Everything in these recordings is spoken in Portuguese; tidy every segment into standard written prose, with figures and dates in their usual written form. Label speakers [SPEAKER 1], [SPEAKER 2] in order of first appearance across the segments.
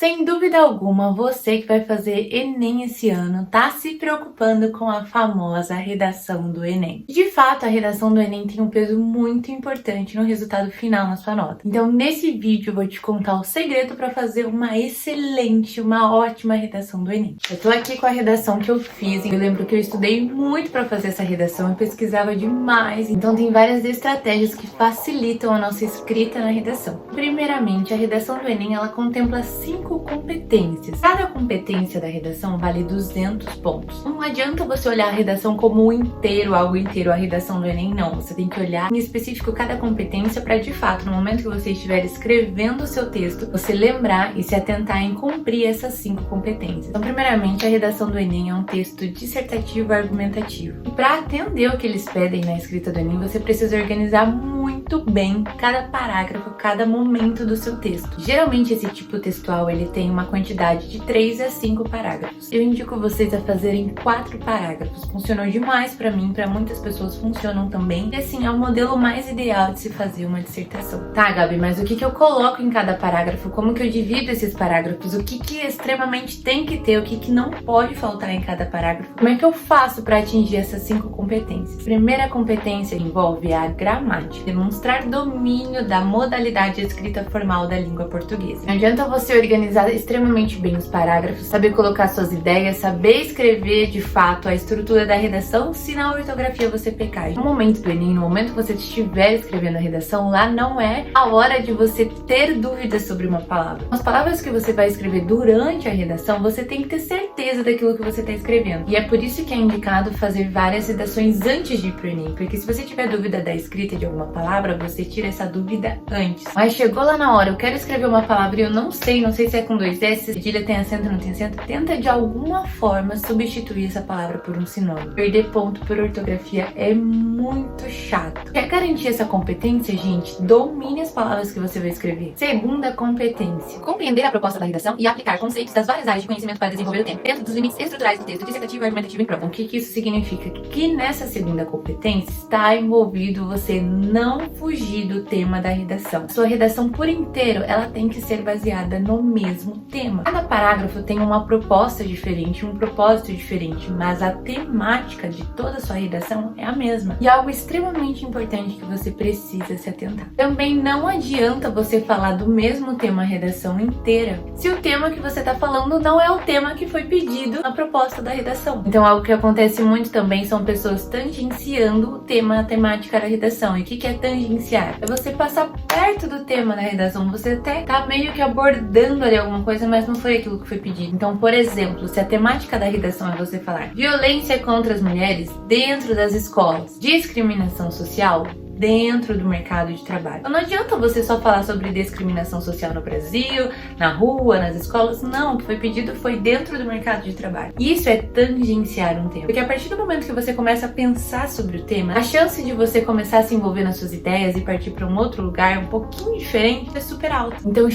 [SPEAKER 1] Sem dúvida alguma, você que vai fazer Enem esse ano tá se preocupando com a famosa redação do Enem. De fato, a redação do Enem tem um peso muito importante no resultado final na sua nota. Então, nesse vídeo eu vou te contar o segredo para fazer uma excelente, uma ótima redação do Enem. Eu tô aqui com a redação que eu fiz, eu lembro que eu estudei muito para fazer essa redação e pesquisava demais, então tem várias estratégias que facilitam a nossa escrita na redação. Primeiramente, a redação do Enem, ela contempla 5 competências. Cada competência da redação vale 200 pontos. Não adianta você olhar a redação como um inteiro, algo inteiro, a redação do Enem, não. Você tem que olhar em específico cada competência para, de fato, no momento que você estiver escrevendo o seu texto, você lembrar e se atentar em cumprir essas 5 competências. Então, primeiramente, a redação do Enem é um texto dissertativo argumentativo. E para atender o que eles pedem na escrita do Enem, você precisa organizar muito bem cada parágrafo, cada momento do seu texto. Geralmente, esse tipo textual ele tem uma quantidade de 3 a 5 parágrafos. Eu indico vocês a fazerem 4 parágrafos. Funcionou demais para mim, para muitas pessoas funcionam também. E assim, é o modelo mais ideal de se fazer uma dissertação. Tá, Gabi, mas o que eu coloco em cada parágrafo? Como que eu divido esses parágrafos? O que extremamente tem que ter? O que não pode faltar em cada parágrafo? Como é que eu faço para atingir essas 5 competências? Primeira competência envolve a gramática. Demonstrar domínio da modalidade de escrita formal da língua portuguesa. Não adianta você organizar extremamente bem os parágrafos, saber colocar suas ideias, saber escrever de fato a estrutura da redação, se na ortografia você pecar. No momento do Enem, no momento que você estiver escrevendo a redação, lá não é a hora de você ter dúvidas sobre uma palavra. As palavras que você vai escrever durante a redação, você tem que ter certeza daquilo que você está escrevendo. E é por isso que é indicado fazer várias redações antes de ir pro Enem, porque se você tiver dúvida da escrita de alguma palavra, você tira essa dúvida antes. Mas chegou lá na hora, eu quero escrever uma palavra e eu não sei se é com 2 S, se cedilha tem acento, não tem acento, tenta de alguma forma substituir essa palavra por um sinônimo. Perder ponto por ortografia é muito chato. Quer garantir essa competência, gente? Domine as palavras que você vai escrever. Segunda competência: compreender a proposta da redação e aplicar conceitos das várias áreas de conhecimento para desenvolver o tema, dentro dos limites estruturais do texto dissertativo, argumentativo e prova. O que isso significa? Que nessa segunda competência está envolvido você não fugir do tema da redação. Sua redação por inteiro, ela tem que ser baseada no mesmo tema. Cada parágrafo tem uma proposta diferente, um propósito diferente, mas a temática de toda a sua redação é a mesma. E algo extremamente importante que você precisa se atentar. Também não adianta você falar do mesmo tema a redação inteira, se o tema que você está falando não é o tema que foi pedido na proposta da redação. Então, algo que acontece muito também são pessoas tangenciando o tema, a temática da redação. E o que é tangenciar? É você passar perto do tema da redação, você até tá meio que abordando ali alguma coisa, mas não foi aquilo que foi pedido. Então, por exemplo, se a temática da redação é você falar violência contra as mulheres dentro das escolas, discriminação social dentro do mercado de trabalho. Então, não adianta você só falar sobre discriminação social no Brasil, na rua, nas escolas. Não, o que foi pedido foi dentro do mercado de trabalho. Isso é tangenciar um tema. Porque a partir do momento que você começa a pensar sobre o tema, a chance de você começar a se envolver nas suas ideias e partir para um outro lugar um pouquinho diferente é super alta. Então,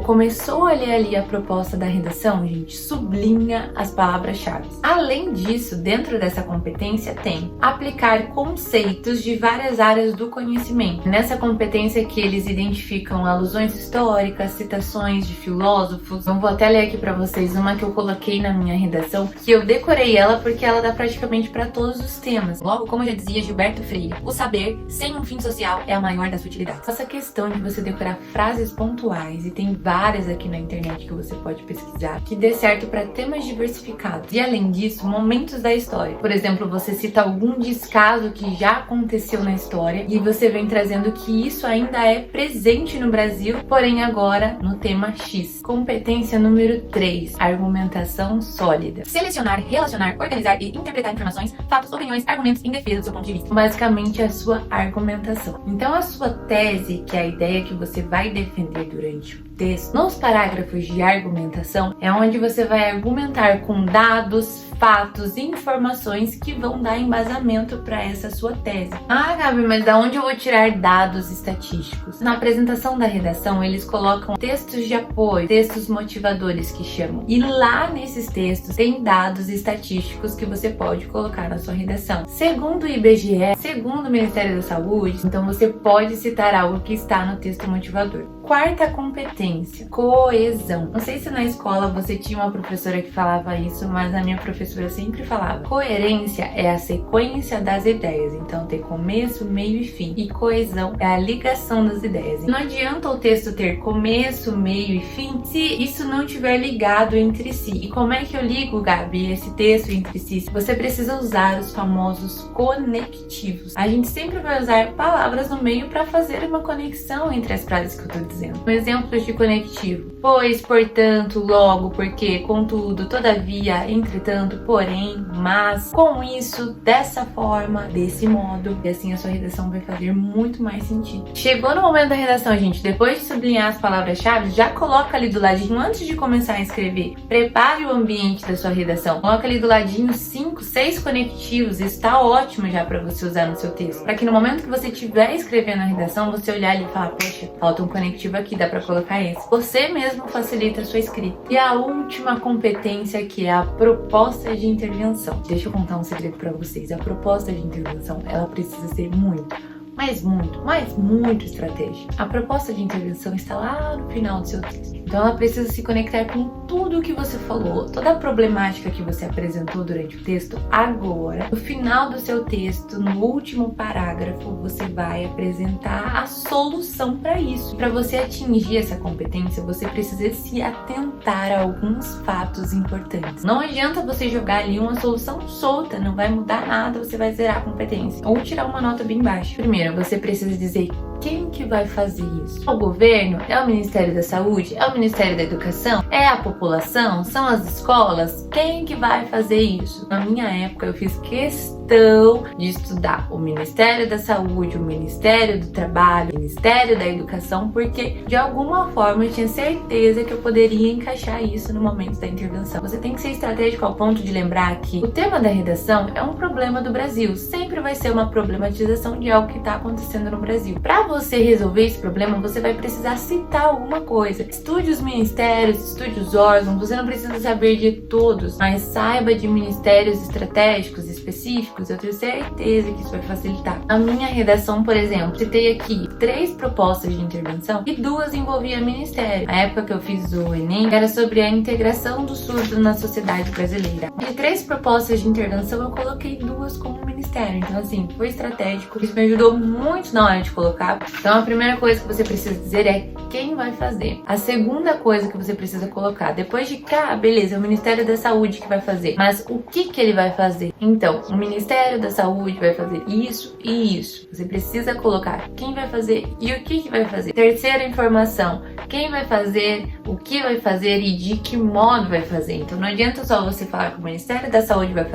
[SPEAKER 1] começou a ler ali a proposta da redação, gente, sublinha as palavras-chave. Além disso, dentro dessa competência tem aplicar conceitos de várias áreas do conhecimento. Nessa competência que eles identificam alusões históricas, citações de filósofos. Eu vou até ler aqui para vocês uma que eu coloquei na minha redação, que eu decorei ela porque ela dá praticamente para todos os temas. Logo, como já dizia Gilberto Freire, o saber sem um fim social é a maior das utilidades. Essa questão de você decorar frases pontuais, e tem várias aqui na internet que você pode pesquisar, que dê certo para temas diversificados. E além disso, momentos da história. Por exemplo, você cita algum descaso que já aconteceu na história e você vem trazendo que isso ainda é presente no Brasil, porém agora no tema X. Competência número 3, argumentação sólida. Selecionar, relacionar, organizar e interpretar informações, fatos, opiniões, argumentos em defesa do seu ponto de vista. Basicamente a sua argumentação. Então a sua tese, que é a ideia que você vai defender durante o texto, nos parágrafos de argumentação, é onde você vai argumentar com dados, fatos e informações que vão dar embasamento para essa sua tese. Ah, Gabi, mas da onde eu vou tirar dados estatísticos? Na apresentação da redação, eles colocam textos de apoio, textos motivadores que chamam. E lá nesses textos tem dados estatísticos que você pode colocar na sua redação. Segundo o IBGE, segundo o Ministério da Saúde, então você pode citar algo que está no texto motivador. Quarta competência essência, coesão. Não sei se na escola você tinha uma professora que falava isso, mas a minha professora sempre falava: coerência é a sequência das ideias, então ter começo, meio e fim. E coesão é a ligação das ideias. Não adianta o texto ter começo, meio e fim se isso não estiver ligado entre si. E como é que eu ligo, Gabi, esse texto entre si? Você precisa usar os famosos conectivos. A gente sempre vai usar palavras no meio para fazer uma conexão entre as frases que eu estou dizendo. Um exemplo de conectivo: pois, portanto, logo, porque, contudo, todavia, entretanto, porém, mas, com isso, dessa forma, desse modo. E assim a sua redação vai fazer muito mais sentido. Chegou no momento da redação, gente, depois de sublinhar as palavras-chave, já coloca ali do ladinho, antes de começar a escrever, prepare o ambiente da sua redação. Coloca ali do ladinho 5, 6 conectivos, isso tá ótimo já para você usar no seu texto. Para que no momento que você estiver escrevendo a redação, você olhar ali e falar: poxa, falta um conectivo aqui, dá para colocar esse. Você mesmo facilita a sua escrita. E a última competência, que é a proposta de intervenção. Deixa eu contar um segredo para vocês. A proposta de intervenção, ela precisa ser muito estratégica. A proposta de intervenção está lá no final do seu texto. Então ela precisa se conectar com tudo o que você falou, toda a problemática que você apresentou durante o texto. Agora, no final do seu texto, no último parágrafo, você vai apresentar a solução para isso. Para você atingir essa competência, você precisa se atentar a alguns fatos importantes. Não adianta você jogar ali uma solução solta, não vai mudar nada, você vai zerar a competência ou tirar uma nota bem baixa. Primeiro, você precisa dizer quem que vai fazer isso. É o governo? É o Ministério da Saúde? É o Ministério da Educação? É a população? São as escolas? Quem que vai fazer isso? Na minha época, eu fiz questão de estudar o Ministério da Saúde, o Ministério do Trabalho, o Ministério da Educação, porque de alguma forma eu tinha certeza que eu poderia encaixar isso no momento da intervenção. Você tem que ser estratégico ao ponto de lembrar que o tema da redação é um problema do Brasil. Sempre vai ser uma problematização de algo que está acontecendo no Brasil. Para você resolver esse problema, você vai precisar citar alguma coisa. Estude os ministérios, estude os órgãos. Você não precisa saber de todos, mas saiba de ministérios estratégicos específicos. Eu tenho certeza que isso vai facilitar. A minha redação, por exemplo, citei aqui 3 propostas de intervenção e 2 envolviam ministério. Na época que eu fiz o Enem, era sobre a integração do surdo na sociedade brasileira. De 3 propostas de intervenção, eu coloquei 2 como ministério. Então, assim, foi estratégico. Isso me ajudou muito na hora de colocar. Então, a primeira coisa que você precisa dizer é quem vai fazer. A segunda coisa que você precisa colocar, depois de beleza, é o Ministério da Saúde que vai fazer. Mas o que ele vai fazer? Então, o Ministério da Saúde vai fazer isso e isso. Você precisa colocar quem vai fazer e o que vai fazer. Terceira informação, quem vai fazer, o que vai fazer e de que modo vai fazer. Então, não adianta só você falar que o Ministério da Saúde vai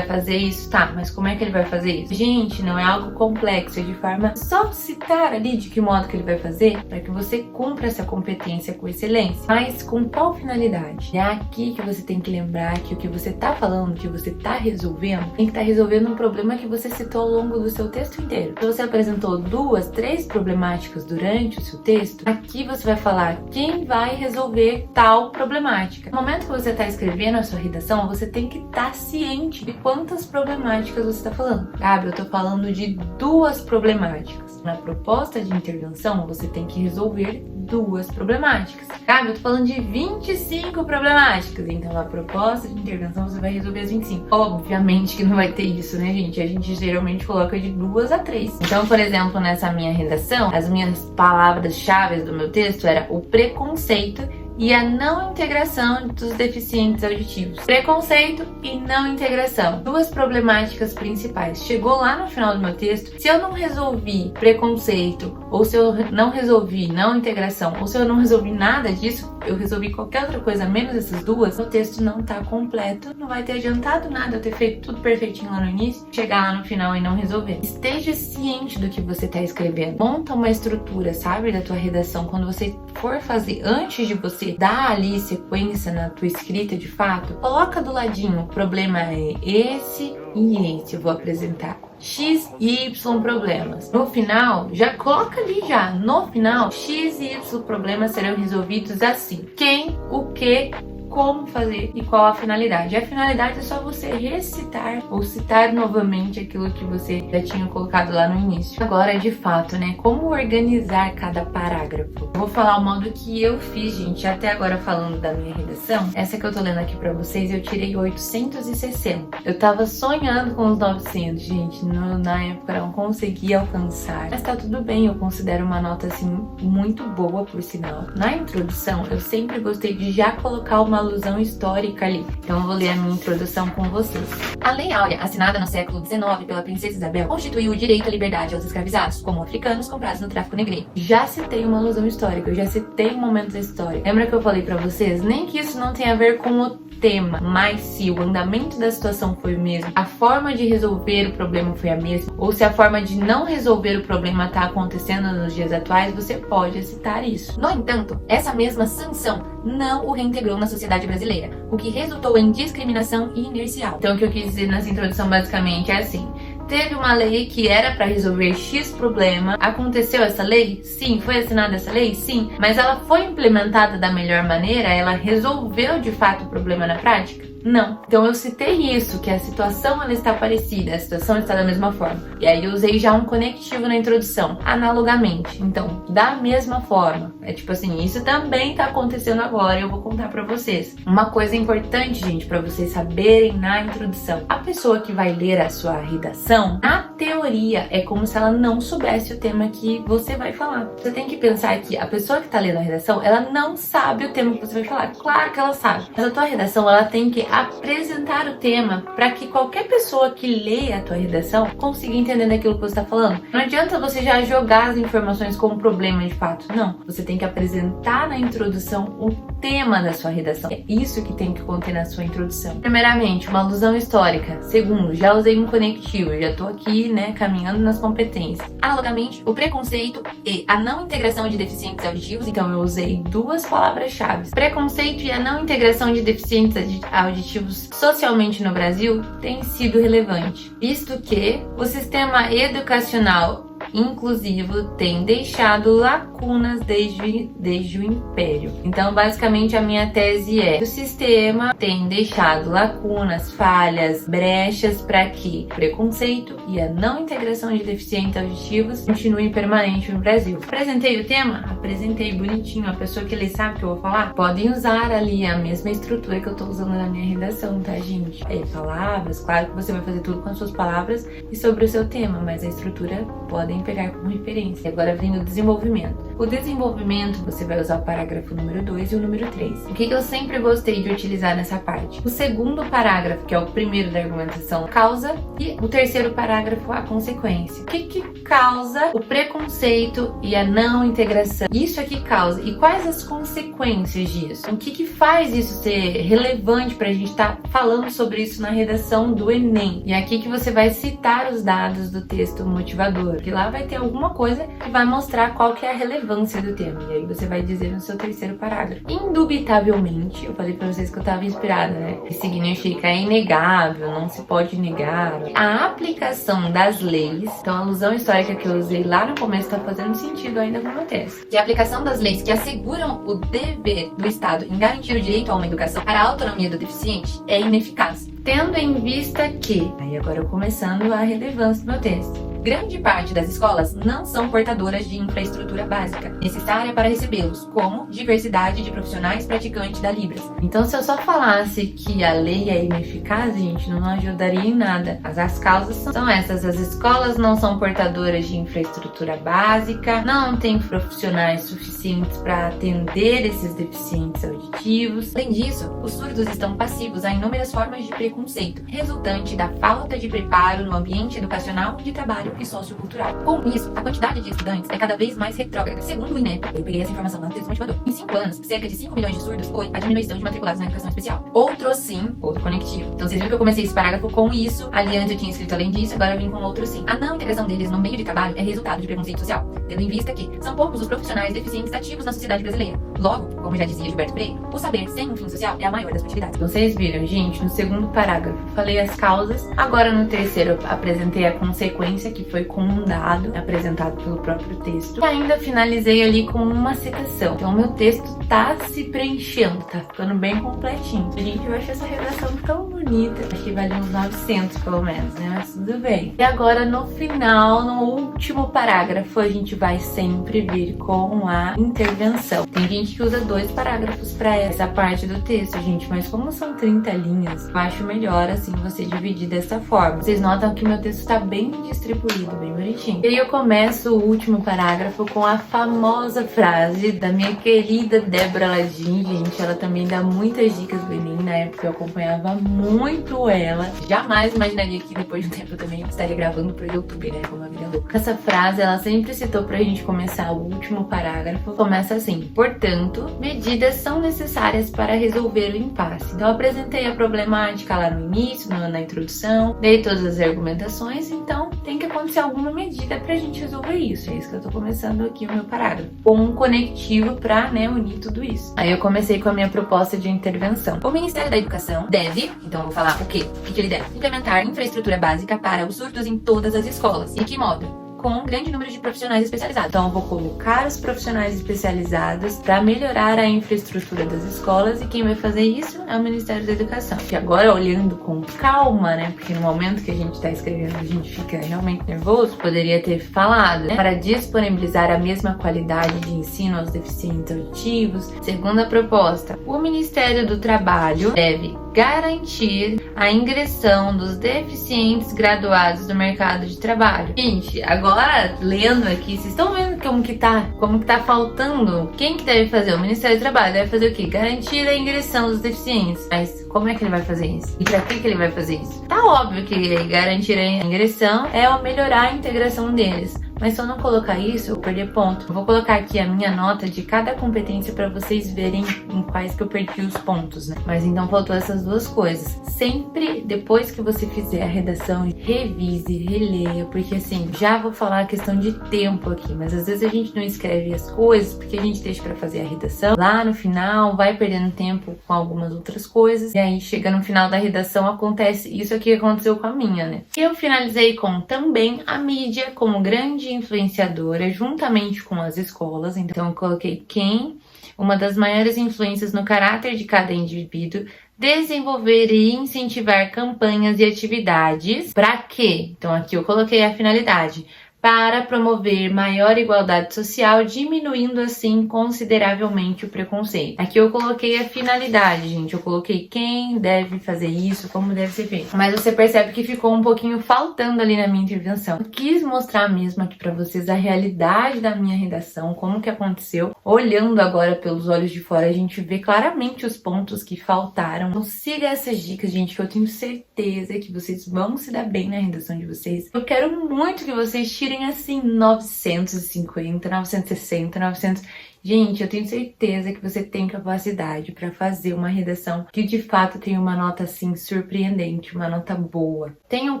[SPEAKER 1] fazer isso, tá, mas como é que ele vai fazer isso? Gente, não é algo complexo, é de forma só citar ali de que modo que ele vai fazer para que você cumpra essa competência com excelência. Mas com qual finalidade? É aqui que você tem que lembrar que o que você tá falando, que você tá resolvendo, tem que estar resolvendo um problema que você citou ao longo do seu texto inteiro. Se você apresentou 2, 3 problemáticas durante o seu texto, aqui você vai falar quem vai resolver tal problemática. No momento que você está escrevendo a sua redação, você tem que estar ciente de quantas problemáticas você está falando. Gabi, eu tô falando de 2 problemáticas. Na proposta de intervenção, você tem que resolver 2 problemáticas. Gabi, eu tô falando de 25 problemáticas. Então, na proposta de intervenção, você vai resolver as 25. Obviamente que não vai ter isso, né, gente? A gente geralmente coloca de 2 a 3. Então, por exemplo, nessa minha redação, as minhas palavras-chave do meu texto era o preconceito e a não integração dos deficientes auditivos. Preconceito e não integração. 2 problemáticas principais. Chegou lá no final do meu texto, se eu não resolvi preconceito, ou se eu não resolvi não integração, ou se eu não resolvi nada disso, eu resolvi qualquer outra coisa menos essas 2, o texto não tá completo, não vai ter adiantado nada eu ter feito tudo perfeitinho lá no início, chegar lá no final e não resolver. Esteja ciente do que você tá escrevendo. Monta uma estrutura, sabe, da tua redação. Quando você for fazer, antes de você dar ali sequência na tua escrita de fato, coloca do ladinho, o problema é esse e esse eu vou apresentar. X e Y problemas. No final, já coloca ali já. No final, X e Y problemas serão resolvidos assim. Quem, o que, como fazer e qual a finalidade. A finalidade é só você recitar ou citar novamente aquilo que você já tinha colocado lá no início. Agora, de fato, né, como organizar cada parágrafo? Eu vou falar o modo que eu fiz, gente, até agora falando da minha redação. Essa que eu tô lendo aqui pra vocês, eu tirei 860. Eu tava sonhando com os 900, gente, na época eu não conseguia alcançar. Mas tá tudo bem, eu considero uma nota, assim, muito boa, por sinal. Na introdução, eu sempre gostei de já colocar uma alusão histórica ali. Então eu vou ler a minha introdução com vocês. A Lei Áurea, assinada no século XIX pela Princesa Isabel, constituiu o direito à liberdade aos escravizados, como africanos comprados no tráfico negreiro. Já citei uma alusão histórica, eu já citei um momento histórico. Lembra que eu falei pra vocês? Nem que isso não tenha a ver com o tema, mas se o andamento da situação foi o mesmo, a forma de resolver o problema foi a mesma, ou se a forma de não resolver o problema está acontecendo nos dias atuais, você pode citar isso. No entanto, essa mesma sanção não o reintegrou na sociedade brasileira, o que resultou em discriminação inercial. Então o que eu quis dizer nessa introdução basicamente é assim: teve uma lei que era para resolver X problema. Aconteceu essa lei? Sim. Foi assinada essa lei? Sim. Mas ela foi implementada da melhor maneira? Ela resolveu de fato o problema na prática? Não. Então eu citei isso, que a situação ela está parecida, a situação está da mesma forma. E aí eu usei já um conectivo na introdução, analogamente. Então, da mesma forma. É tipo assim, isso também está acontecendo agora e eu vou contar pra vocês. Uma coisa importante, gente, pra vocês saberem na introdução. A pessoa que vai ler a sua redação, na teoria, é como se ela não soubesse o tema que você vai falar. Você tem que pensar que a pessoa que tá lendo a redação, ela não sabe o tema que você vai falar. Claro que ela sabe. Mas a tua redação, ela tem que apresentar o tema para que qualquer pessoa que leia a tua redação consiga entender daquilo que você está falando. Não adianta você já jogar as informações como problema de fato. Não. Você tem que apresentar na introdução o tema da sua redação. É isso que tem que conter na sua introdução. Primeiramente, uma alusão histórica. Segundo, já usei um conectivo. Já tô aqui, né, caminhando nas competências. Analogamente, o preconceito e a não integração de deficientes auditivos. Então, eu usei duas palavras-chave. Preconceito e a não integração de deficientes auditivos socialmente no Brasil tem sido relevante, visto que o sistema educacional inclusivo tem deixado lacunas desde o Império. Então, basicamente, a minha tese é: o sistema tem deixado lacunas, falhas, brechas para que o preconceito e a não integração de deficientes auditivos continuem permanente no Brasil. Apresentei o tema? Apresentei bonitinho. A pessoa que lê sabe o que eu vou falar? Podem usar ali a mesma estrutura que eu tô usando na minha redação, tá, gente? Palavras, claro que você vai fazer tudo com as suas palavras e sobre o seu tema, mas a estrutura podem pegar como referência. Agora vem o desenvolvimento. O desenvolvimento, você vai usar o parágrafo número 2 e o número 3. O que eu sempre gostei de utilizar nessa parte? O segundo parágrafo, que é o primeiro da argumentação, causa, e o terceiro parágrafo, a consequência. O que causa o preconceito e a não integração? Isso aqui causa. E quais as consequências disso? O que faz isso ser relevante pra gente estar falando sobre isso na redação do Enem? E é aqui que você vai citar os dados do texto motivador, que lá vai ter alguma coisa que vai mostrar qual que é a relevância do tema. E aí você vai dizer no seu terceiro parágrafo. Indubitavelmente, eu falei pra vocês que eu tava inspirada, né? Que significa é inegável, não se pode negar. A aplicação das leis, então a alusão histórica que eu usei lá no começo tá fazendo sentido ainda com o meu texto. E a aplicação das leis que asseguram o dever do Estado em garantir o direito a uma educação para a autonomia do deficiente é ineficaz. Tendo em vista que, aí agora eu começando a relevância do meu texto, grande parte das escolas não são portadoras de infraestrutura básica necessária para recebê-los, como diversidade de profissionais praticantes da Libras. Então, se eu só falasse que a lei é ineficaz, gente, não ajudaria em nada. As causas são essas: as escolas não são portadoras de infraestrutura básica, não tem profissionais suficientes para atender esses deficientes auditivos. Além disso, os surdos estão passivos a inúmeras formas de preconceito, resultante da falta de preparo no ambiente educacional, de trabalho e sociocultural. Com isso, a quantidade de estudantes é cada vez mais retrógrada. Segundo o INEP, eu peguei essa informação lá no texto motivador, em 5 anos, cerca de 5 milhões de surdos foi a diminuição de matriculados na educação especial. Outro sim, outro conectivo. Então vocês viram que eu comecei esse parágrafo com isso, ali antes eu tinha escrito além disso, agora eu vim com outro sim. A não integração deles no meio de trabalho é resultado de preconceito social, tendo em vista que são poucos os profissionais deficientes ativos na sociedade brasileira. Logo,
[SPEAKER 2] Como já dizia Gilberto Freire, o saber sem um fim social é a maior das utilidades.
[SPEAKER 1] Vocês viram, gente, no segundo parágrafo eu falei as causas, agora no terceiro eu apresentei a consequência, que foi com um dado apresentado pelo próprio texto. E ainda finalizei ali com uma citação. Então meu texto tá se preenchendo, tá ficando bem completinho. Gente, eu achei essa redação tão bonita. Acho que vale uns 900 pelo menos, né? Mas tudo bem. E agora no final, no último parágrafo, a gente vai sempre vir com a intervenção. Tem gente que usa 2 parágrafos para essa parte do texto, gente, mas como são 30 linhas, eu acho melhor assim você dividir dessa forma. Vocês notam que meu texto tá bem distribuído, bem bonitinho. E aí eu começo o último parágrafo com a famosa frase da minha querida Débora Ladim, gente. Ela também dá muitas dicas do Enem, na época eu acompanhava muito ela. Jamais imaginaria que depois de um tempo eu também estaria gravando pro YouTube, né, como a vida louca. Essa frase, ela sempre citou pra gente começar o último parágrafo. Começa assim: portanto, medidas são necessárias para resolver o impasse. Então eu apresentei a problemática lá no início, na introdução, dei todas as argumentações, então tem que acontecer alguma medida pra gente resolver isso. É isso que eu tô começando aqui o meu parágrafo, com um conectivo pra, né, unir tudo isso. Aí eu comecei com a minha proposta de intervenção.
[SPEAKER 2] O Ministério da Educação deve, então eu vou falar o quê? O que ele deve? Implementar infraestrutura básica para os surdos em todas as escolas. E que modo? Com um grande número de profissionais especializados.
[SPEAKER 1] Então eu vou colocar os profissionais especializados para melhorar a infraestrutura das escolas, e quem vai fazer isso é o Ministério da Educação. Que agora, olhando com calma, né, porque no momento que a gente está escrevendo a gente fica realmente nervoso, poderia ter falado, né, para disponibilizar a mesma qualidade de ensino aos deficientes auditivos. Segunda proposta: o Ministério do Trabalho deve garantir a ingressão dos deficientes graduados no mercado de trabalho. Gente, agora lendo aqui, vocês estão vendo como que tá faltando? Quem que deve fazer? O Ministério do Trabalho deve fazer o quê? Garantir a ingressão dos deficientes. Mas como é que ele vai fazer isso? E pra que ele vai fazer isso? Tá óbvio que garantir a ingressão é melhorar a integração deles. Mas se eu não colocar isso, eu vou perder ponto. Eu vou colocar aqui a minha nota de cada competência para vocês verem em quais que eu perdi os pontos, né? Mas então faltou essas duas coisas. Sempre, depois que você fizer a redação, revise, releia, porque assim, já vou falar a questão de tempo aqui, mas às vezes a gente não escreve as coisas porque a gente deixa para fazer a redação. Lá no final, vai perdendo tempo com algumas outras coisas, e aí chega no final da redação, acontece isso aqui que aconteceu com a minha, né? Eu finalizei com também a mídia como grande influenciadora, juntamente com as escolas. Então eu coloquei quem, uma das maiores influências no caráter de cada indivíduo, desenvolver e incentivar campanhas e atividades. Para quê? Então aqui eu coloquei a finalidade: para promover maior igualdade social, diminuindo assim consideravelmente o preconceito. Aqui eu coloquei a finalidade, gente. Eu coloquei quem deve fazer isso, como deve ser feito. Mas você percebe que ficou um pouquinho faltando ali na minha intervenção. Eu quis mostrar mesmo aqui pra vocês a realidade da minha redação, como que aconteceu. Olhando agora pelos olhos de fora, a gente vê claramente os pontos que faltaram. Então siga essas dicas, gente, que eu tenho certeza que vocês vão se dar bem na redação de vocês. Eu quero muito que vocês tirem assim 950, 960, 900. Gente, eu tenho certeza que você tem capacidade para fazer uma redação que de fato tem uma nota assim surpreendente, uma nota boa. Tenham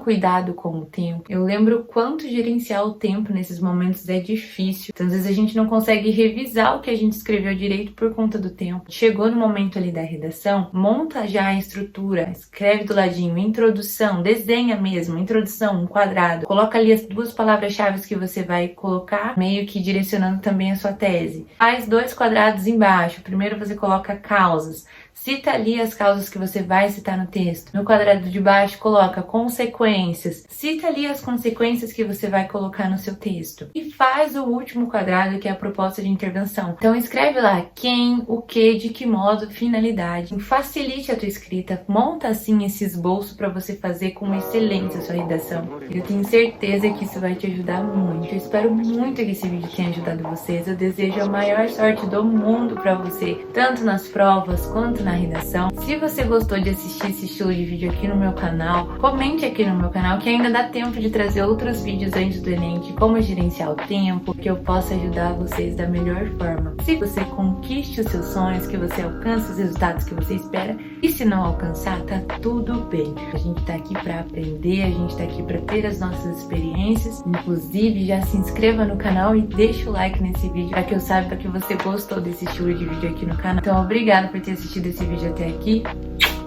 [SPEAKER 1] cuidado com o tempo. Eu lembro o quanto gerenciar o tempo nesses momentos é difícil. Então, às vezes a gente não consegue revisar o que a gente escreveu direito por conta do tempo. Chegou no momento ali da redação, monta já a estrutura, escreve do ladinho, introdução, desenha mesmo, introdução, um quadrado. Coloca ali as 2 palavras-chave que você vai colocar, meio que direcionando também a sua tese. Faz 2 quadrados embaixo. Primeiro você coloca causas. Cita ali as causas que você vai citar no texto. No quadrado de baixo, coloca consequências. Cita ali as consequências que você vai colocar no seu texto. E faz o último quadrado, que é a proposta de intervenção. Então escreve lá quem, o que, de que modo, finalidade. Facilite a tua escrita. Monta assim esse esboço para você fazer com excelência a sua redação. Eu tenho certeza que isso vai te ajudar muito. Eu espero muito que esse vídeo tenha ajudado vocês. Eu desejo a maior sorte do mundo para você, tanto nas provas quanto na redação. Se você gostou de assistir esse estilo de vídeo aqui no meu canal, comente aqui no meu canal que ainda dá tempo de trazer outros vídeos antes do Enem de como gerenciar o tempo, que eu possa ajudar vocês da melhor forma. Se você conquiste os seus sonhos, que você alcance os resultados que você espera, e se não alcançar, tá tudo bem. A gente tá aqui para aprender, a gente tá aqui para ter as nossas experiências. Inclusive, já se inscreva no canal e deixa o like nesse vídeo para que eu saiba que você gostou desse estilo de vídeo aqui no canal. Então, obrigada por ter assistido esse vídeo até aqui.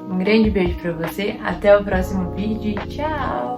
[SPEAKER 1] Um grande beijo para você, até o próximo vídeo e tchau!